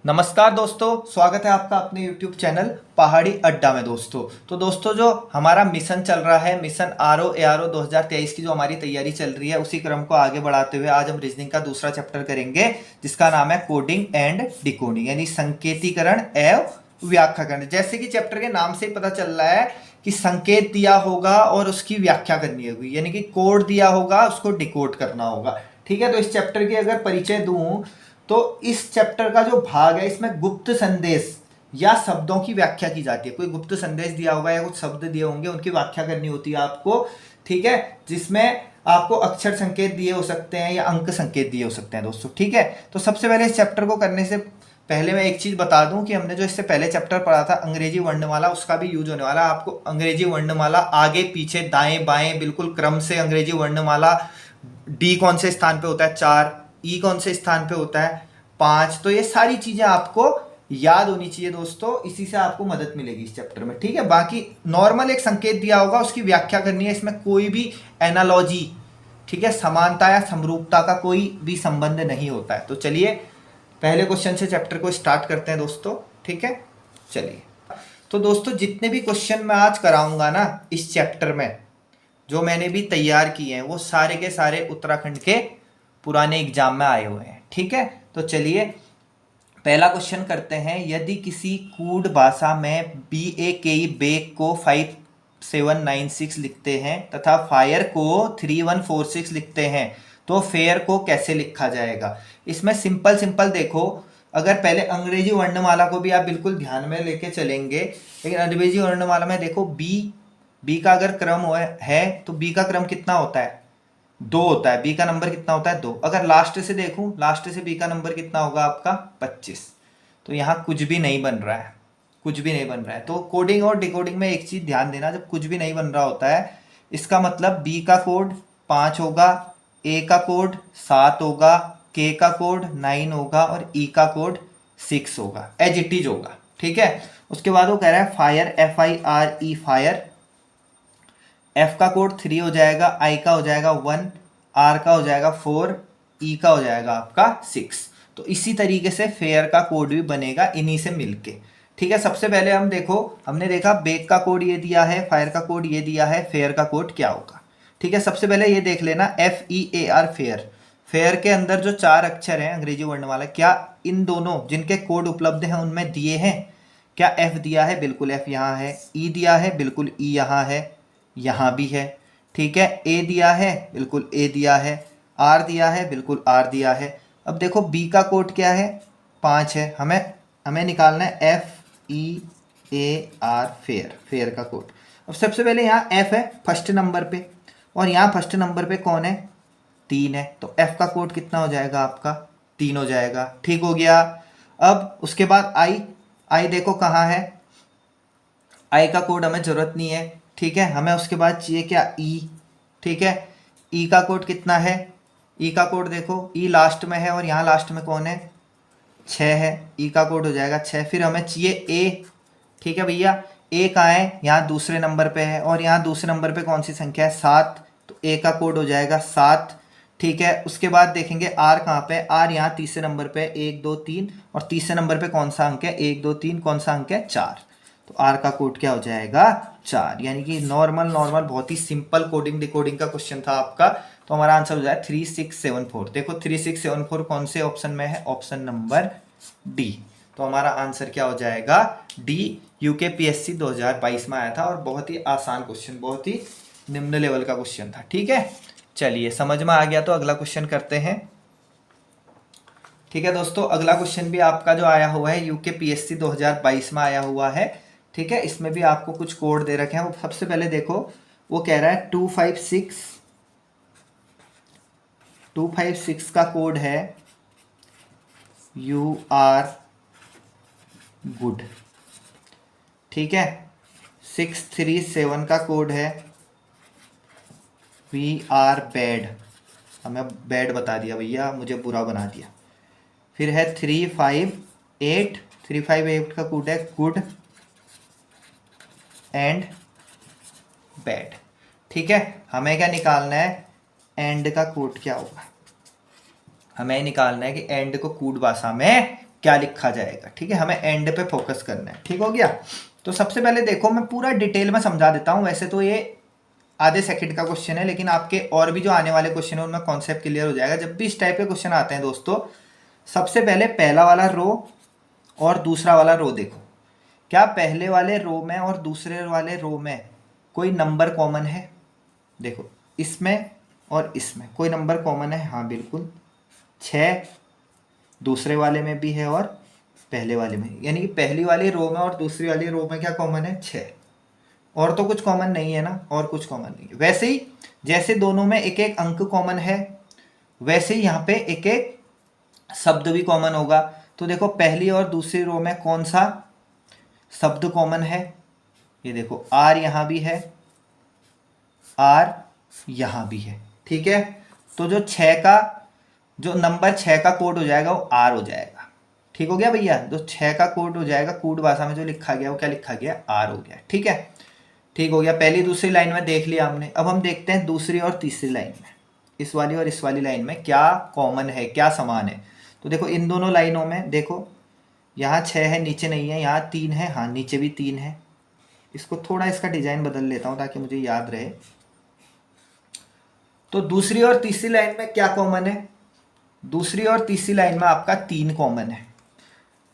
नमस्कार दोस्तों, स्वागत है आपका अपने YouTube चैनल पहाड़ी अड्डा में। दोस्तों जो हमारा मिशन चल रहा है, मिशन RO ARO 2023 की जो हमारी तैयारी चल रही है, उसी क्रम को आगे बढ़ाते हुए आज हम रीजनिंग का दूसरा चैप्टर करेंगे, जिसका नाम है कोडिंग एंड डिकोडिंग, यानी संकेतीकरण एवं व्याख्याकरण। जैसे कि चैप्टर के नाम से ही पता चल रहा है कि संकेत दिया होगा और उसकी व्याख्या करनी होगी, यानी कि कोड दिया होगा, उसको डिकोड करना होगा। ठीक है, तो इस चैप्टर की अगर परिचय दूं तो इस चैप्टर का जो भाग है, इसमें गुप्त संदेश या शब्दों की व्याख्या की जाती है। कोई गुप्त संदेश दिया होगा या कुछ शब्द दिए होंगे, उनकी व्याख्या करनी होती है आपको। ठीक है, जिसमें आपको अक्षर संकेत दिए हो सकते हैं या अंक संकेत दिए हो सकते हैं दोस्तों। ठीक है, तो सबसे पहले इस चैप्टर को करने से पहले मैं एक चीज बता दूं कि हमने जो इससे पहले चैप्टर पढ़ा था अंग्रेजी वर्णमाला, उसका भी यूज होने वाला है। आपको अंग्रेजी वर्णमाला आगे पीछे दाएं बाएं बिल्कुल क्रम से अंग्रेजी वर्णमाला, डी कौन से स्थान पे होता है 4, ई कौन से स्थान पे होता है 5, तो ये सारी चीजें आपको याद होनी चाहिए दोस्तों। इसी से आपको मदद मिलेगी इस चैप्टर में। ठीक है, बाकी नॉर्मल एक संकेत दिया होगा, उसकी व्याख्या करनी है। इसमें कोई भी एनालॉजी, ठीक है, समानता या समरूपता का कोई भी संबंध नहीं होता है। तो चलिए पहले क्वेश्चन से चैप्टर को स्टार्ट करते हैं दोस्तों। ठीक है, चलिए। तो दोस्तों जितने भी क्वेश्चन मैं आज कराऊंगा ना इस चैप्टर में, जो मैंने भी तैयार किए हैं, वो सारे के सारे उत्तराखंड के पुराने एग्जाम में आए हुए हैं। ठीक है, तो चलिए पहला क्वेश्चन करते हैं। यदि किसी कूड भाषा में BAKE बेक को 5796 लिखते हैं तथा फायर को 3146 लिखते हैं, तो फेयर को कैसे लिखा जाएगा? इसमें सिंपल देखो, अगर पहले अंग्रेजी वर्णमाला को भी आप बिल्कुल ध्यान में लेके चलेंगे, लेकिन अंग्रेजी वर्णमाला में देखो बी का अगर क्रम है तो बी का क्रम कितना होता है? 2 होता है। बी का नंबर कितना होता है? 2। अगर लास्ट से देखूं, लास्ट से बी का नंबर कितना होगा आपका? 25। तो यहाँ कुछ भी नहीं बन रहा है, कुछ भी नहीं बन रहा है। तो कोडिंग और डिकोडिंग में एक चीज ध्यान देना, जब कुछ भी नहीं बन रहा होता है, इसका मतलब बी का कोड 5 होगा, ए का कोड 7 होगा, के का कोड 9 होगा और ई का कोड 6 होगा, एज इट इज होगा। ठीक है, उसके बाद वो कह रहा है फायर, FIRE फायर, एफ का कोड 3 हो जाएगा, आई का हो जाएगा 1, आर का हो जाएगा 4, ई का हो जाएगा आपका 6। तो इसी तरीके से फेयर का कोड भी बनेगा इन्हीं से मिलके। ठीक है, सबसे पहले हम देखो, हमने देखा बेक का कोड ये दिया है, फायर का कोड ये दिया है, फेयर का कोड क्या होगा? ठीक है, सबसे पहले ये देख लेना FEAR फेयर। फेयर के अंदर जो 4 अक्षर हैं अंग्रेजी वर्णमाला, क्या इन दोनों जिनके कोड उपलब्ध हैं उनमें दिए हैं? क्या F दिया है? बिल्कुल F यहाँ है। E दिया है? बिल्कुल E यहाँ है, यहाँ भी है। ठीक है, ए दिया है? बिल्कुल ए दिया है। आर दिया है? बिल्कुल आर दिया है। अब देखो बी का कोड क्या है? 5 है। हमें निकालना है FEAR फेयर, फेयर का कोड। अब सबसे पहले यहाँ एफ है फर्स्ट नंबर पे, और यहाँ फर्स्ट नंबर पे कौन है? 3 है। तो एफ का कोड कितना हो जाएगा आपका? 3 हो जाएगा। ठीक हो गया। अब उसके बाद आई देखो कहाँ है? आई का कोड हमें जरूरत नहीं है। ठीक है, हमें उसके बाद चाहिए क्या? ई। ठीक है, ई का कोड कितना है? ई का कोड देखो, ई लास्ट में है और यहाँ लास्ट में कौन है? 6 है। ई का कोड हो जाएगा 6। फिर हमें चाहिए ए। ठीक है भैया, ए कहाँ है? यहाँ दूसरे नंबर पे है, और यहाँ दूसरे नंबर पे कौन सी संख्या है? 7। तो ए का कोड हो जाएगा 7। ठीक है, उसके बाद देखेंगे आर कहाँ पे? आर यहाँ तीसरे नंबर पे, 1 2 3, और तीसरे नंबर पे कौन सा अंक है? 1 2 3, कौन सा अंक है? 4। तो आर का कोड क्या हो जाएगा? 4। यानी कि नॉर्मल बहुत ही सिंपल कोडिंग डिकोडिंग का क्वेश्चन था आपका। तो हमारा आंसर हो जाए 3674। देखो 3674 कौन से ऑप्शन में है? Option number D. तो हमारा आंसर क्या हो जाएगा? डी। UKPSC 2022 में आया था और बहुत ही आसान क्वेश्चन, बहुत ही निम्न लेवल का क्वेश्चन था। ठीक है, चलिए समझ में आ गया तो अगला क्वेश्चन करते हैं। ठीक है दोस्तों, अगला क्वेश्चन भी आपका जो आया हुआ है UKPSC 2022 में आया हुआ है। ठीक है, इसमें भी आपको कुछ कोड दे रखे हैं। वो सबसे पहले देखो, वो कह रहा है 256 का कोड है यू आर गुड। ठीक है, 637 का कोड है वी आर बैड। हमें बैड बता दिया भैया, मुझे बुरा बना दिया। फिर है 358 का कोड है गुड एंड बैड। ठीक है, हमें क्या निकालना है? एंड का कोड क्या होगा? हमें निकालना है कि एंड को कूट भाषा में क्या लिखा जाएगा। ठीक है, हमें एंड पे फोकस करना है। ठीक हो गया। तो सबसे पहले देखो मैं पूरा डिटेल में समझा देता हूँ। वैसे तो ये आधे सेकंड का क्वेश्चन है, लेकिन आपके और भी जो आने वाले क्वेश्चन है उनमें कॉन्सेप्ट क्लियर हो जाएगा। जब भी इस टाइप के क्वेश्चन आते हैं दोस्तों, सबसे पहले पहला वाला रो और दूसरा वाला रो देखो, क्या पहले वाले रो में और दूसरे वाले रो में कोई नंबर कॉमन है। देखो इसमें और इसमें कोई नंबर कॉमन है, हाँ बिल्कुल 6 दूसरे वाले में भी है और पहले वाले में, यानी कि पहली वाली रो में और दूसरी वाली रो में क्या कॉमन है, 6। और तो कुछ कॉमन नहीं है ना, और कुछ कॉमन नहीं है। वैसे ही जैसे दोनों में एक एक अंक कॉमन है, वैसे ही यहाँ पे एक एक शब्द भी कॉमन होगा। तो देखो पहली और दूसरी रो में कौन सा शब्द कॉमन है, ये देखो आर यहाँ भी है, आर यहाँ भी है। ठीक है, तो जो 6 का जो नंबर 6 का कोड हो जाएगा वो आर हो जाएगा। ठीक हो गया भैया, जो 6 का कोड हो जाएगा कूट भाषा में जो लिखा गया वो क्या लिखा गया, आर हो गया। ठीक है, ठीक हो गया। पहली दूसरी लाइन में देख लिया हमने। अब हम देखते हैं दूसरी और तीसरी लाइन में, इस वाली और इस वाली लाइन में क्या कॉमन है, क्या समान है। तो देखो इन दोनों लाइनों में देखो, यहाँ 6 है, नीचे नहीं है, यहाँ 3 है, हाँ नीचे भी 3 है। इसको थोड़ा इसका डिजाइन बदल लेता हूँ ताकि मुझे याद रहे। तो दूसरी और तीसरी लाइन में क्या कॉमन है, दूसरी और तीसरी लाइन में आपका 3 कॉमन है,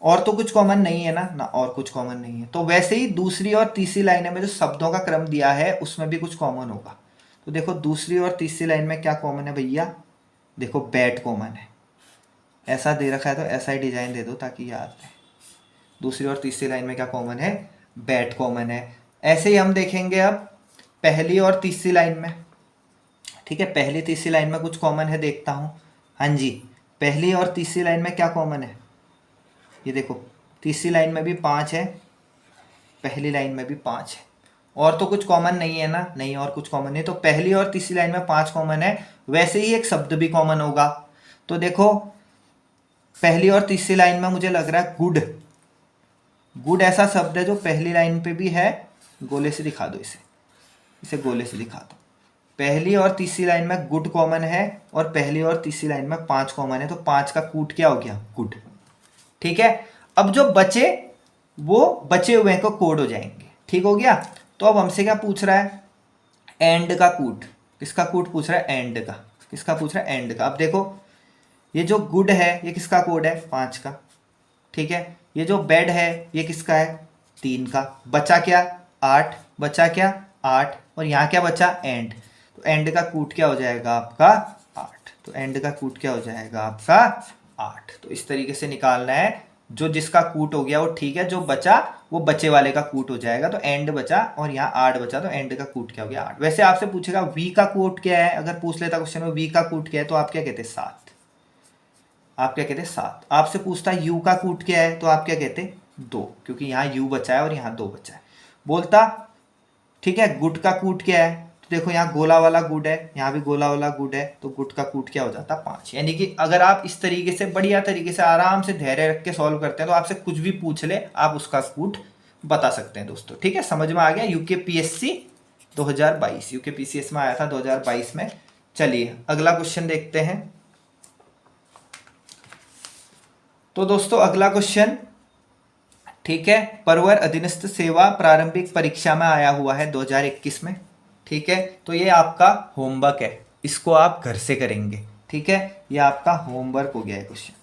और तो कुछ कॉमन नहीं है ना, ना और कुछ कॉमन नहीं है। तो वैसे ही दूसरी और तीसरी लाइन में जो शब्दों का क्रम दिया है उसमें भी कुछ कॉमन होगा। तो देखो दूसरी और तीसरी लाइन में क्या कॉमन है भैया, देखो बैट कॉमन है। ऐसा दे रखा है तो ऐसा ही डिजाइन दे दो ताकि याद रहे। दूसरी और तीसरी लाइन में क्या कॉमन है, बैट कॉमन है। ऐसे ही हम देखेंगे अब पहली और तीसरी लाइन में। ठीक है, पहली तीसरी लाइन में कुछ कॉमन है, देखता हूँ। हाँ जी, पहली और तीसरी लाइन में क्या कॉमन है, ये देखो तीसरी लाइन में भी 5 है, पहली लाइन में भी 5 है, और तो कुछ कॉमन नहीं है ना, नहीं और कुछ कॉमन नहीं। तो पहली और तीसरी लाइन में 5 कॉमन है, वैसे ही एक शब्द भी कॉमन होगा। तो देखो पहली और तीसरी लाइन में मुझे लग रहा है गुड, गुड ऐसा शब्द है जो पहली लाइन पे भी है। गोले से दिखा दो इसे, इसे गोले से दिखा दो। पहली और तीसरी लाइन में गुड कॉमन है और पहली और तीसरी लाइन में 5 कॉमन है, तो 5 का कूट क्या हो गया, गुड। ठीक है, अब जो बचे वो बचे हुए को कोड हो जाएंगे। ठीक हो गया। तो अब हमसे क्या पूछ रहा है, एंड का कूट। किसका कूट पूछ रहा है, एंड का। किसका पूछ रहा है, एंड का। अब देखो ये जो गुड है ये किसका कोड है, 5 का। ठीक है, ये जो बेड है ये किसका है, 3 का। बचा क्या, 8, बचा क्या 8, और यहाँ क्या बचा, एंड। तो एंड का कूट क्या हो जाएगा आपका, 8। तो एंड का कूट क्या हो जाएगा आपका, 8। तो इस तरीके से निकालना है, जो जिसका कूट हो गया वो ठीक है, जो बचा वो बचे वाले का कूट हो जाएगा। तो एंड बचा और यहाँ 8 बचा, तो एंड का कूट क्या हो गया, 8। वैसे आपसे पूछेगा वी का कूट क्या है, अगर पूछ लेता क्वेश्चन में वी का कूट क्या है, तो आप क्या कहते, 7। आप क्या कहते, 7। आपसे पूछता यू का कूट क्या है, तो आप क्या कहते, 2, क्योंकि यहाँ यू बचा है और यहाँ 2 बचा है। बोलता ठीक है गुड का कूट क्या है, तो देखो यहाँ गोला वाला गुड है, यहाँ भी गोला वाला गुड है, तो गुड का कूट क्या हो जाता, 5। यानी कि अगर आप इस तरीके से बढ़िया तरीके से आराम से धैर्य रख के सॉल्व करते हैं तो आपसे कुछ भी पूछ ले आप उसका कूट बता सकते हैं दोस्तों। ठीक है, समझ में आ गया। यूकेपीएससी 2022, यूकेपीसीएस में आया था 2022 में। चलिए अगला क्वेश्चन देखते हैं। तो दोस्तों अगला क्वेश्चन, ठीक है, परवर अधीनस्थ सेवा प्रारंभिक परीक्षा में आया हुआ है 2021 में। ठीक है, तो ये आपका होमवर्क है, इसको आप घर से करेंगे। ठीक है, ये आपका होमवर्क हो गया है क्वेश्चन,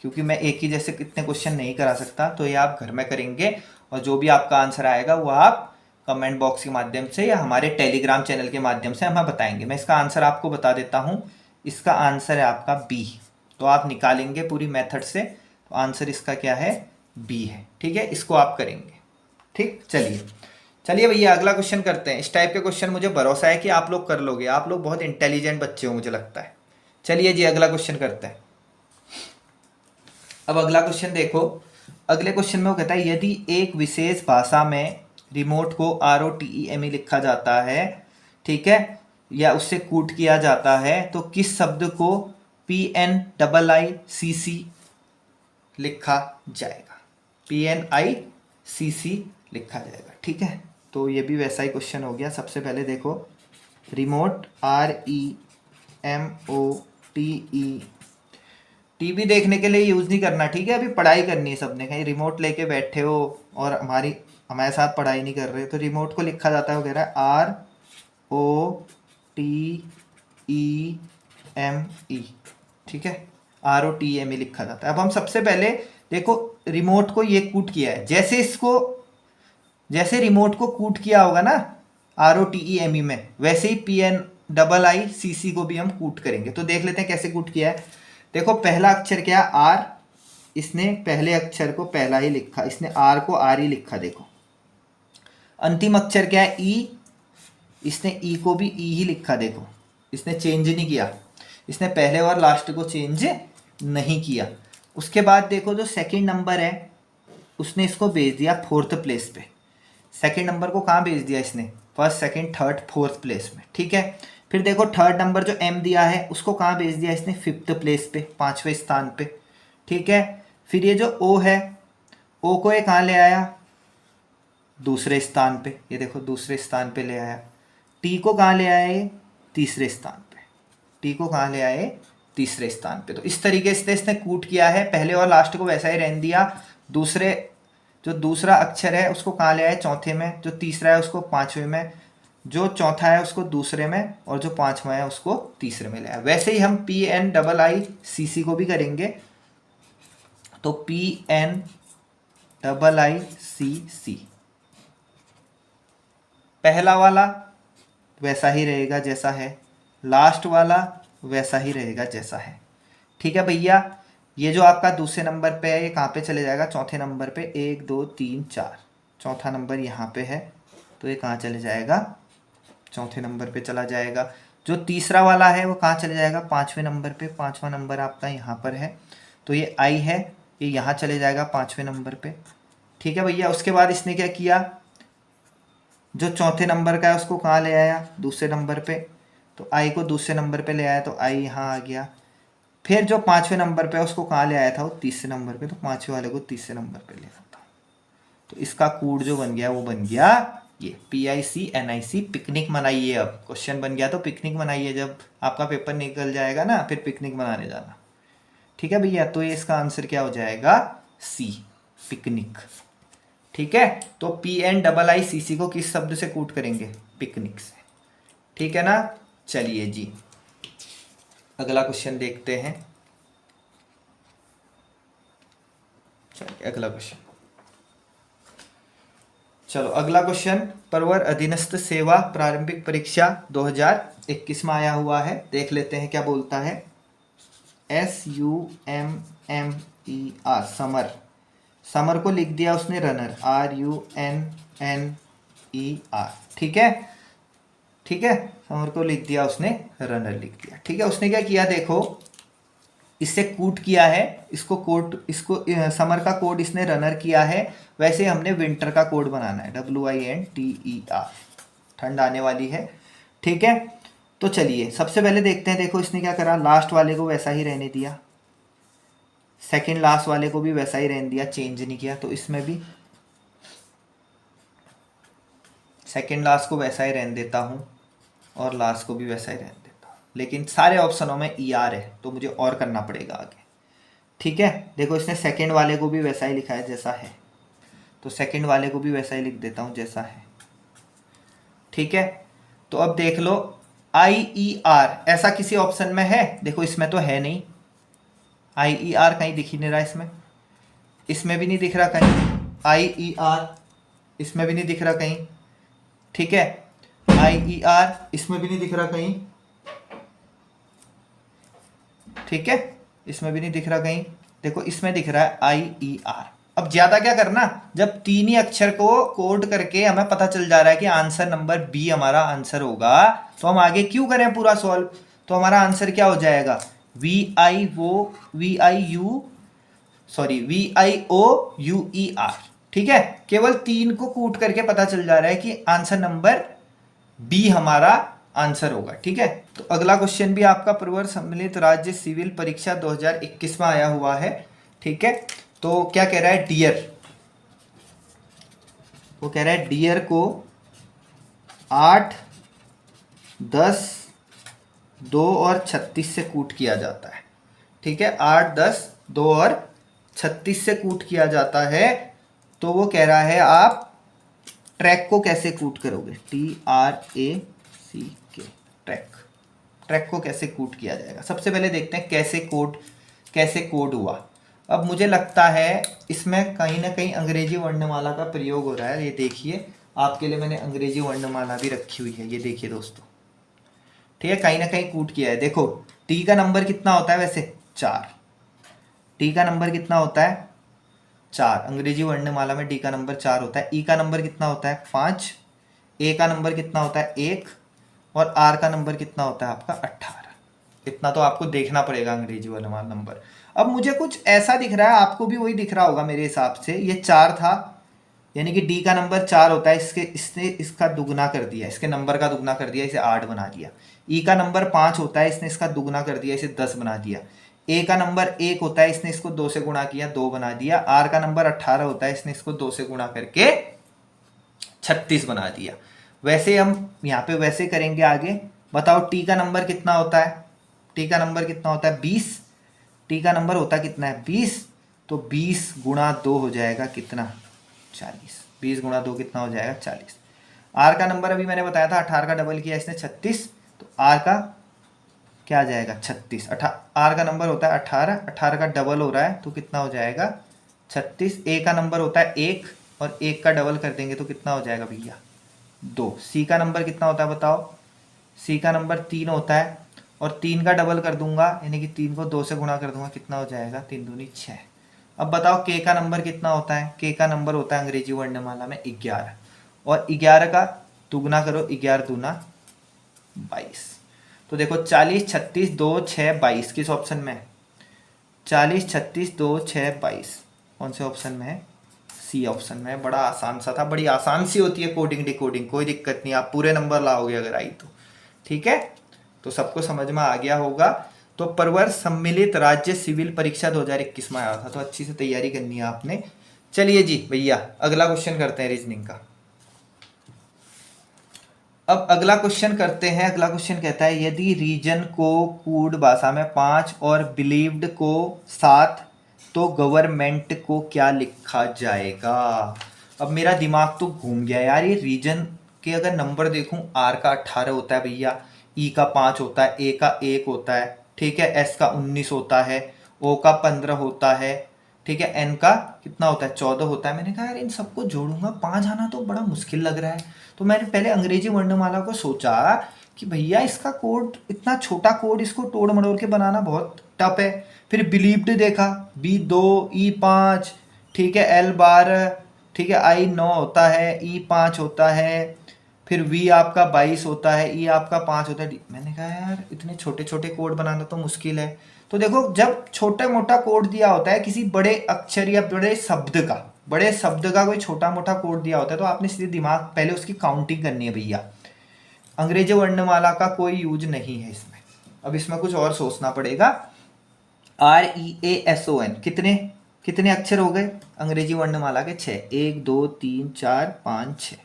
क्योंकि मैं एक ही जैसे कितने क्वेश्चन नहीं करा सकता, तो ये आप घर में करेंगे और जो भी आपका आंसर आएगा वो आप कमेंट बॉक्स के माध्यम से या हमारे टेलीग्राम चैनल के माध्यम से हमें बताएंगे। मैं इसका आंसर आपको बता देता हूँ, इसका आंसर है आपका बी। तो आप निकालेंगे पूरी मेथड से, तो आंसर इसका क्या है, बी है। ठीक है, इसको आप करेंगे। ठीक, चलिए भैया अगला क्वेश्चन करते हैं। इस टाइप के क्वेश्चन मुझे भरोसा है कि आप लोग कर लोगे, आप लोग बहुत इंटेलिजेंट बच्चे हो मुझे लगता है। चलिए जी अगला क्वेश्चन करते हैं। अब अगला क्वेश्चन देखो, अगले क्वेश्चन में वो कहता है यदि एक विशेष भाषा में रिमोट को ROTEME लिखा जाता है, ठीक है, या उससे कूट किया जाता है, तो किस शब्द को PNIICC लिखा जाएगा, PNICC लिखा जाएगा। ठीक है, तो ये भी वैसा ही क्वेश्चन हो गया। सबसे पहले देखो रिमोट REMOTE टीवी देखने के लिए यूज़ नहीं करना, ठीक है। अभी पढ़ाई करनी है सबने, कहीं रिमोट लेके बैठे हो और हमारे साथ पढ़ाई नहीं कर रहे, तो रिमोट को लिखा जाता है वगैरह ROTEME, ठीक है, ROTME लिखा जाता है। अब हम सबसे पहले देखो रिमोट को ये कूट किया है, जैसे रिमोट को कूट किया होगा ना ROTEME में, वैसे ही PNIICC को भी हम कूट करेंगे। तो देख लेते हैं कैसे कूट किया है। देखो पहला अक्षर क्या है, R, इसने पहले अक्षर को पहला ही लिखा, इसने R को R ही लिखा। देखो अंतिम अक्षर क्या है, E, इसने E को भी E ही लिखा। देखो इसने चेंज नहीं किया, इसने पहले और लास्ट को चेंज नहीं किया। उसके बाद देखो जो सेकंड नंबर है उसने इसको भेज दिया फोर्थ प्लेस पे। सेकंड नंबर को कहाँ भेज दिया इसने, first second third fourth place में, ठीक है। फिर देखो थर्ड नंबर जो M दिया है उसको कहाँ भेज दिया इसने, फिफ्थ प्लेस पे, पांचवें स्थान पे, ठीक है। फिर ये जो O है, O को ये कहाँ ले आया, दूसरे स्थान पे, ये देखो दूसरे स्थान पे ले आया। T को कहाँ ले आया, ये तीसरे स्थान पे, T को कहाँ ले आए, तीसरे स्थान पे। तो इस तरीके से इसने कूट किया है, पहले और लास्ट को वैसा ही रहने दिया। जो दूसरा अक्षर है उसको कहाँ ले आए, चौथे में, जो तीसरा है उसको पांचवें में, जो चौथा है उसको दूसरे में, और जो पांचवा है उसको तीसरे में ले आए। वैसे ही हम PNIICC को भी करेंगे। तो PNIICC पहला वाला वैसा ही रहेगा जैसा है, लास्ट वाला वैसा ही रहेगा जैसा है, ठीक है भैया। ये जो आपका दूसरे नंबर पे है ये कहाँ पे चले जाएगा, चौथे नंबर पे, 1 2 3 4, चौथा नंबर यहाँ पे है तो ये कहाँ चले जाएगा, चौथे नंबर पे चला जाएगा। जो तीसरा वाला है वो कहाँ चले जाएगा, पाँचवें नंबर पे, पाँचवा नंबर आपका यहाँ पर है तो ये I है, ये यहाँ चले जाएगा पाँचवें नंबर पे, ठीक है भैया। उसके बाद इसने क्या किया, जो चौथे नंबर का है उसको कहाँ ले आया, दूसरे नंबर पे, तो I को दूसरे नंबर पे ले आया तो I यहाँ आ गया। फिर जो पांचवें नंबर पे उसको कहाँ ले आया था, वो तीसरे नंबर पे, तो पांचवें वाले को तीसरे नंबर पे ले आता हूँ। तो इसका कोड जो बन गया वो बन गया ये PICNIC, पिकनिक मनाइए। अब क्वेश्चन बन गया तो पिकनिक मनाइए, जब आपका पेपर निकल जाएगा ना फिर पिकनिक मनाने जाना, ठीक है भैया। तो ये इसका आंसर क्या हो जाएगा, C, पिकनिक, ठीक है। तो PNIICC को किस शब्द से कूट करेंगे, पिकनिक से, ठीक है ना। चलिए जी अगला क्वेश्चन देखते हैं। चलिए अगला क्वेश्चन, चलो अगला क्वेश्चन प्रवर अधीनस्थ सेवा प्रारंभिक परीक्षा 2021 में आया हुआ है। देख लेते हैं क्या बोलता है। SUMMER, समर, समर को लिख दिया उसने रनर, RUNNER, ठीक है, ठीक है। समर को लिख दिया उसने रनर लिख दिया, ठीक है। उसने क्या किया देखो, इससे कूट किया है, इसको समर का कोड इसने रनर किया है। वैसे हमने विंटर का कोड बनाना है, WINTER, ठंड आने वाली है, ठीक है। तो चलिए सबसे पहले देखते हैं। देखो इसने क्या करा, लास्ट वाले को वैसा ही रहने दिया, सेकंड लास्ट वाले को भी वैसा ही रहने दिया, चेंज नहीं किया। तो इसमें भी सेकंड लास्ट को वैसा ही रहने देता हूँ और लास्ट को भी वैसा ही रहने देता हूँ, लेकिन सारे ऑप्शनों में ER है तो मुझे और करना पड़ेगा आगे, ठीक है। देखो इसने सेकंड वाले को भी वैसा ही लिखा है जैसा है, तो सेकंड वाले को भी वैसा ही लिख देता हूँ जैसा है, ठीक है। तो अब देख लो IER ऐसा किसी ऑप्शन में है, देखो इसमें तो है नहीं, IER कहीं दिख ही नहीं रहा, इसमें भी नहीं दिख रहा कहीं, IER इसमें भी नहीं दिख रहा कहीं, ठीक है। IER इसमें भी नहीं दिख रहा कहीं, ठीक है, इसमें भी नहीं दिख रहा कहीं। देखो इसमें दिख रहा है IER। अब ज्यादा क्या करना, जब तीन ही अक्षर को कोड करके हमें पता चल जा रहा है कि आंसर नंबर B हमारा आंसर होगा, तो हम आगे क्यों करें पूरा सॉल्व। तो हमारा आंसर क्या हो जाएगा, VIOUER, ठीक है। केवल तीन को कूट करके पता चल जा रहा है कि आंसर नंबर B हमारा आंसर होगा, ठीक है। तो अगला क्वेश्चन भी आपका प्रवर सम्मिलित राज्य सिविल परीक्षा 2021 में आया हुआ है, ठीक है। तो क्या कह रहा है, डियर, वो कह रहा है डियर को 8, 10, 2 और 36 से कूट किया जाता है, ठीक है, 8, 10, 2 और 36 से कूट किया जाता है। तो वो कह रहा है आप ट्रैक को कैसे कूट करोगे, TRACK, ट्रैक, ट्रैक को कैसे कूट किया जाएगा। सबसे पहले देखते हैं कैसे कोड हुआ। अब मुझे लगता है इसमें कहीं ना कहीं अंग्रेजी वर्णमाला का प्रयोग हो रहा है। ये देखिए, आपके लिए मैंने अंग्रेजी वर्णमाला भी रखी हुई है, ये देखिए दोस्तों, ठीक है, कहीं ना कहीं कूट किया है। देखो टी का नंबर कितना होता है वैसे, 4, टी का नंबर कितना होता है 4, अंग्रेजी वर्णमाला में डी का नंबर 4 होता है। ई का नंबर कितना होता है 5, ए का नंबर कितना होता है 1 और आर का नंबर कितना होता है आपका 18। इतना तो आपको देखना पड़ेगा अंग्रेजी वर्णमाला नंबर। अब मुझे कुछ ऐसा दिख रहा है, आपको भी वही दिख रहा होगा मेरे हिसाब से। ये 4 था, यानी कि डी का नंबर 4 होता है, इसने इसका दुगना कर दिया, इसके नंबर का दुगना कर दिया, इसे 8 बना दिया। ई का नंबर 5 होता है, इसने इसका दुगना कर दिया, इसे 10 बना दिया। ए का नंबर 1 होता है, इसने इसको 2 से गुणा किया, 2 बना दिया। आर का नंबर 18 होता है, इसने इसको 2 से गुणा करके 36 बना दिया। वैसे हम यहाँ पे वैसे करेंगे आगे। बताओ टी का नंबर कितना होता है, टी का नंबर कितना होता है 20, टी का नंबर होता कितना है 20, तो 20 गुणा 2 हो जाएगा कितना 40, 20 गुणा 2 कितना हो जाएगा 40। आर का नंबर अभी मैंने बताया था 18 का डबल किया इसने 36, तो आर का क्या आ जाएगा 36। आर का नंबर होता है 18, 18 का डबल हो रहा है तो कितना हो जाएगा 36। ए का नंबर होता है 1 और 1 का डबल कर देंगे तो कितना हो जाएगा भैया 2। सी का नंबर कितना होता है बताओ, सी का नंबर 3 होता है और 3 का डबल कर दूंगा, यानी कि 3 को 2 से गुणा कर दूंगा, कितना हो जाएगा 3 दूनी 6। अब बताओ के का नंबर कितना होता है, के का नंबर होता है अंग्रेजी वर्णमाला में 11 और 11 का दुगना करो, 11 दूना 22। तो देखो 40, 36, 2, 6, 22 किस ऑप्शन में है, 40, 36, 2, 6, 22 कौन से ऑप्शन में है, सी ऑप्शन में है। बड़ा आसान सा था, बड़ी आसान सी होती है कोडिंग डिकोडिंग, कोई दिक्कत नहीं, आप पूरे नंबर लाओगे अगर आई तो। ठीक है, तो सबको समझ में आ गया होगा। तो प्रवर सम्मिलित राज्य सिविल परीक्षा 2021 में आया था, तो अच्छी से तैयारी करनी है आपने। चलिए जी भैया अगला क्वेश्चन करते हैं रीजनिंग का। अब अगला क्वेश्चन करते हैं। अगला क्वेश्चन कहता है यदि रीजन को कूड भाषा में 5 और बिलीव्ड को 7 तो गवर्नमेंट को क्या लिखा जाएगा। अब मेरा दिमाग तो घूम गया यार, ये रीजन के अगर नंबर देखूं, आर का 18 होता है भैया, ई का 5 होता है, ए का 1 होता है, ठीक है, एस का 19 होता है, ओ का 15 होता है, ठीक है, एन का कितना होता है 14 होता है। मैंने कहा यार इन सबको जोड़ूंगा 5 आना तो बड़ा मुश्किल लग रहा है। तो मैंने पहले अंग्रेजी वर्णमाला को सोचा कि भैया इसका कोड, इतना छोटा कोड, इसको तोड़ मरोड़ के बनाना बहुत टफ है। फिर बिलीव्ड देखा, B2, E5, ठीक है, L12, ठीक है, I9 होता है, E5 होता है, फिर V आपका 22 होता है, E आपका 5 होता है। मैंने कहा यार इतने छोटे छोटे कोड बनाना तो मुश्किल है। तो देखो जब छोटा मोटा कोड दिया होता है किसी बड़े अक्षर या बड़े शब्द का कोई छोटा मोटा कोड दिया होता है, तो आपने सीधे दिमाग पहले उसकी काउंटिंग करनी है भैया। अंग्रेजी वर्णमाला का कोई यूज नहीं है इसमें, अब इसमें कुछ और सोचना पड़ेगा। REASON कितने अक्षर हो गए अंग्रेजी वर्णमाला के 6, 1 2 3 4 5 6।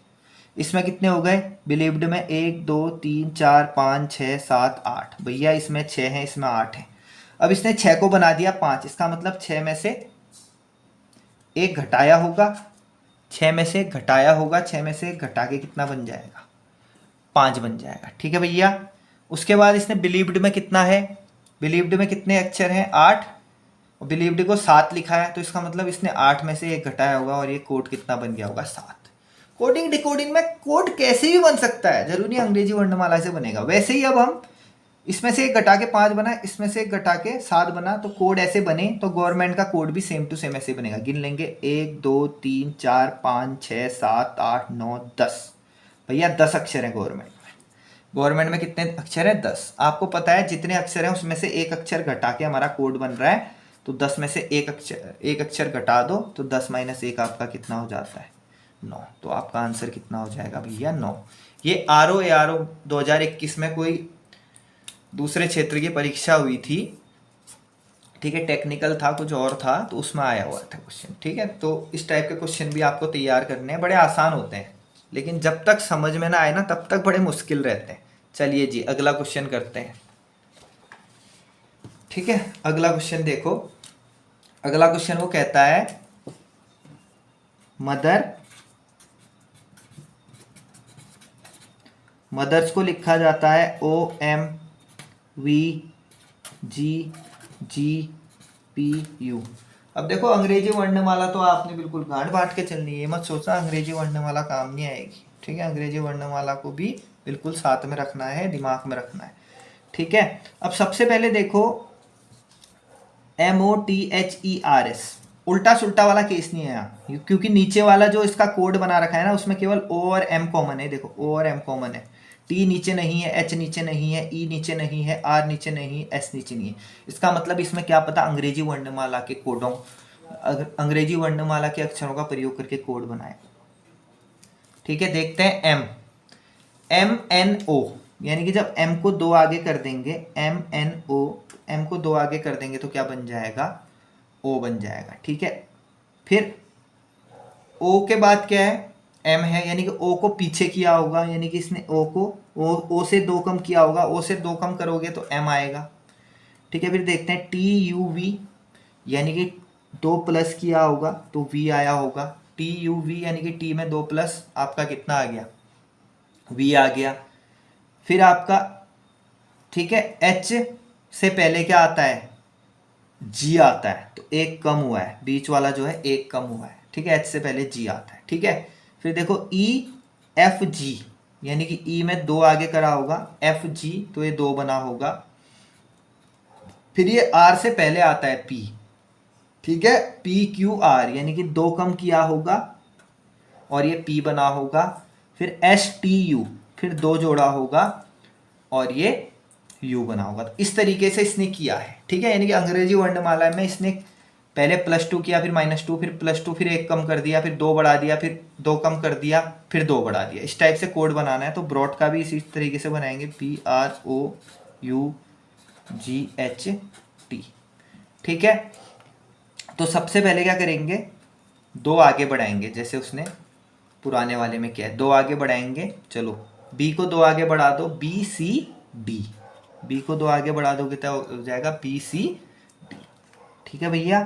इसमें कितने हो गए बिलीव्ड में 1 2 3 4 5 6 7 8। भैया इसमें 6 है, इसमें 8 है। अब इसने 6 को बना दिया 5, इसका मतलब 6 में से 1 घटाया होगा, 6 में से घटाया होगा, 6 में से घटा के कितना बन जाएगा 5 बन जाएगा। ठीक है भैया। उसके बाद इसने बिलीव्ड में कितना है, बिलीव्ड में कितने अक्षर हैं 8, और बिलीव्ड को 7 लिखा है, तो इसका मतलब इसने 8 में से 1 घटाया होगा और ये कोड कितना बन गया होगा 7। कोडिंग डिकोडिंग में कोड कैसे भी बन सकता है, जरूरी अंग्रेजी वर्णमाला से बनेगा। वैसे ही अब हम इसमें से 1 घटा के 5 बना, इसमें से 1 घटा के 7 बना, तो कोड ऐसे बने, तो गवर्नमेंट का कोड भी सेम टू सेम ऐसे बनेगा। गिन लेंगे 1 2 3 4 5 6 7 8 9 10। भैया 10 अक्षर हैं गवर्नमेंट में। गवर्नमेंट में कितने अक्षर हैं 10। आपको पता है जितने अक्षर हैं उसमें से 1 अक्षर घटा के हमारा कोड बन रहा है, तो 10 में से 1 अक्षर घटा दो, तो 10 - 1 आपका कितना हो जाता है 9। तो आपका आंसर कितना हो जाएगा भैया 9। ये ROARO 2021 में कोई दूसरे क्षेत्र की परीक्षा हुई थी, ठीक है, टेक्निकल था, कुछ और था, तो उसमें आया हुआ था क्वेश्चन। ठीक है, तो इस टाइप के क्वेश्चन भी आपको तैयार करने हैं, बड़े आसान होते हैं, लेकिन जब तक समझ में ना आए ना तब तक बड़े मुश्किल रहते हैं। चलिए जी अगला क्वेश्चन करते हैं। ठीक है, अगला क्वेश्चन देखो। अगला क्वेश्चन वो कहता है मदर्स को लिखा जाता है OMVGGPU। अब देखो अंग्रेजी वर्णमाला तो आपने बिल्कुल गांठ बांट के चलनी है, मत सोचना अंग्रेजी वर्णमाला काम नहीं आएगी। ठीक है, अंग्रेजी वर्णमाला को भी बिल्कुल साथ में रखना है, दिमाग में रखना है। ठीक है, अब सबसे पहले देखो MOTHERS, उल्टा सुल्टा वाला केस नहीं है यहाँ, क्योंकि नीचे वाला जो इसका कोड बना रखा है ना उसमें केवल O और M कॉमन है। देखो O और M कॉमन है, T नीचे नहीं है, H नीचे नहीं है, E नीचे नहीं है, R नीचे नहीं है, S नीचे नहीं है। इसका मतलब इसमें क्या पता अंग्रेजी वर्णमाला के कोडों, अंग्रेजी वर्णमाला के अक्षरों का प्रयोग करके कोड बनाए। ठीक है, देखते हैं MNO, यानी कि जब M को 2 आगे कर देंगे, MNO, M को 2 आगे कर देंगे तो क्या बन जाएगा, O बन जाएगा। ठीक है, फिर O के बाद क्या है, M है, यानी कि O को पीछे किया होगा, यानी कि इसने O को O से 2 कम किया होगा, O से 2 कम करोगे तो M आएगा। ठीक है, फिर देखते हैं TUV, यानी कि 2 प्लस किया होगा तो V आया होगा। TUV यानी कि T में 2 प्लस आपका कितना आ गया, V आ गया। फिर आपका ठीक है H से पहले क्या आता है, G आता है, तो 1 कम हुआ है, बीच वाला जो है 1 कम हुआ है। ठीक है, H से पहले G आता है। ठीक है, फिर देखो EFG, यानी कि E में 2 आगे करा होगा, FG तो ये 2 बना होगा। फिर ये R से पहले आता है P। ठीक है, PQR यानी कि 2 कम किया होगा और ये P बना होगा। फिर STU, फिर 2 जोड़ा होगा और ये U बना होगा। तो इस तरीके से इसने किया है। ठीक है, यानी कि अंग्रेजी वर्णमाला में इसने पहले +2 किया, फिर -2, फिर +2, फिर 1 कम कर दिया, फिर 2 बढ़ा दिया, फिर 2 कम कर दिया, फिर 2 बढ़ा दिया। इस टाइप से कोड बनाना है। तो ब्रॉड का भी इसी तरीके से बनाएंगे, BROUGHT। ठीक है, तो सबसे पहले क्या करेंगे, 2 आगे बढ़ाएंगे, जैसे उसने पुराने वाले में किया है। 2 आगे बढ़ाएंगे, चलो B को 2 आगे बढ़ा दो, BCD, B को 2 आगे बढ़ा दोगे तो हो जाएगा BCD। ठीक है भैया,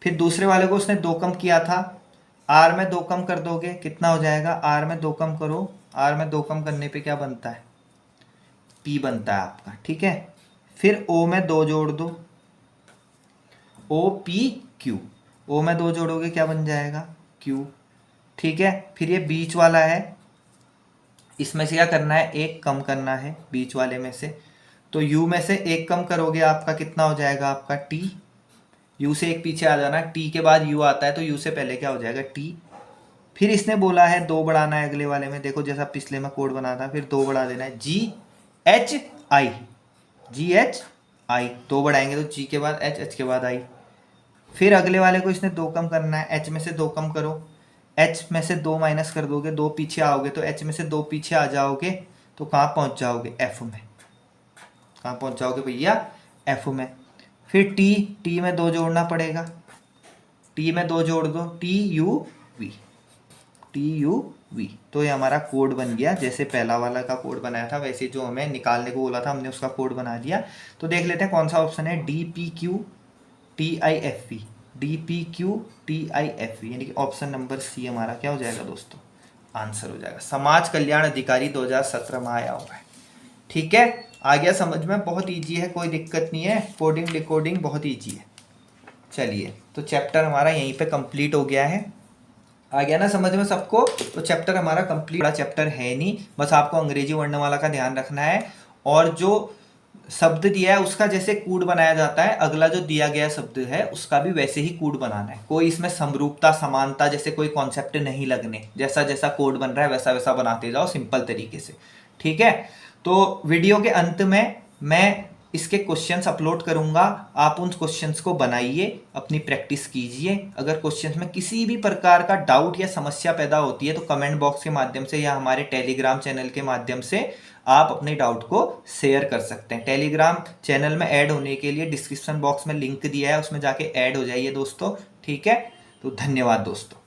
फिर दूसरे वाले को उसने 2 कम किया था, R में 2 कम कर दोगे कितना हो जाएगा, R में 2 कम करो, R में 2 कम करने पे क्या बनता है, P बनता है आपका। ठीक है, फिर O में 2 जोड़ दो, OPQ, O में 2 जोड़ोगे क्या बन जाएगा, Q। ठीक है, फिर ये बीच वाला है, इसमें से क्या करना है, 1 कम करना है बीच वाले में से, तो U में से 1 कम करोगे आपका कितना हो जाएगा, आपका T। U से 1 पीछे आ जाना, T के बाद U आता है तो U से पहले क्या हो जाएगा, T। फिर इसने बोला है 2 बढ़ाना है अगले वाले में, देखो जैसा पिछले में कोड बना था, फिर 2 बढ़ा देना है, GHI, GHI 2 बढ़ाएंगे तो G के बाद H, H के बाद I। फिर अगले वाले को इसने 2 कम करना है, H में से 2 कम करो, H में से 2 माइनस कर दोगे, 2 पीछे आओगे तो H में से 2 पीछे आ जाओगे तो कहाँ पहुँच जाओगे, F में। कहाँ पहुँच जाओगे भैया, F में। फिर T में 2 जोड़ना पड़ेगा, T में 2 जोड़ दो, TUV, तो ये हमारा कोड बन गया। जैसे पहला वाला का कोड बनाया था वैसे जो हमें निकालने को बोला था हमने उसका कोड बना दिया। तो देख लेते हैं कौन सा ऑप्शन है, DPQTIFV, DPQTIFV, यानी कि ऑप्शन नंबर C हमारा क्या हो जाएगा दोस्तों, आंसर हो जाएगा। समाज कल्याण अधिकारी 2017 में आया हुआ है। ठीक है, आ गया समझ में, बहुत ईजी है, कोई दिक्कत नहीं है, कोडिंग डिकोडिंग बहुत ईजी है। चलिए, तो चैप्टर हमारा यहीं पे कंप्लीट हो गया है। आ गया ना समझ में सबको, तो चैप्टर हमारा कंप्लीट, बड़ा चैप्टर है नहीं, बस आपको अंग्रेजी वर्णमाला का ध्यान रखना है। और जो शब्द दिया है उसका जैसे कूड बनाया जाता है, अगला जो दिया गया शब्द है उसका भी वैसे ही कूड बनाना है। कोई इसमें समरूपता समानता जैसे कोई कॉन्सेप्ट नहीं लगने, जैसा जैसा कोड बन रहा है वैसा वैसा बनाते जाओ सिंपल तरीके से। ठीक है, तो वीडियो के अंत में मैं इसके क्वेश्चंस अपलोड करूंगा, आप उन क्वेश्चंस को बनाइए, अपनी प्रैक्टिस कीजिए। अगर क्वेश्चंस में किसी भी प्रकार का डाउट या समस्या पैदा होती है तो कमेंट बॉक्स के माध्यम से या हमारे टेलीग्राम चैनल के माध्यम से आप अपने डाउट को शेयर कर सकते हैं। टेलीग्राम चैनल में ऐड होने के लिए डिस्क्रिप्शन बॉक्स में लिंक दिया है, उसमें जाके ऐड हो जाइए दोस्तों। ठीक है, तो धन्यवाद दोस्तों।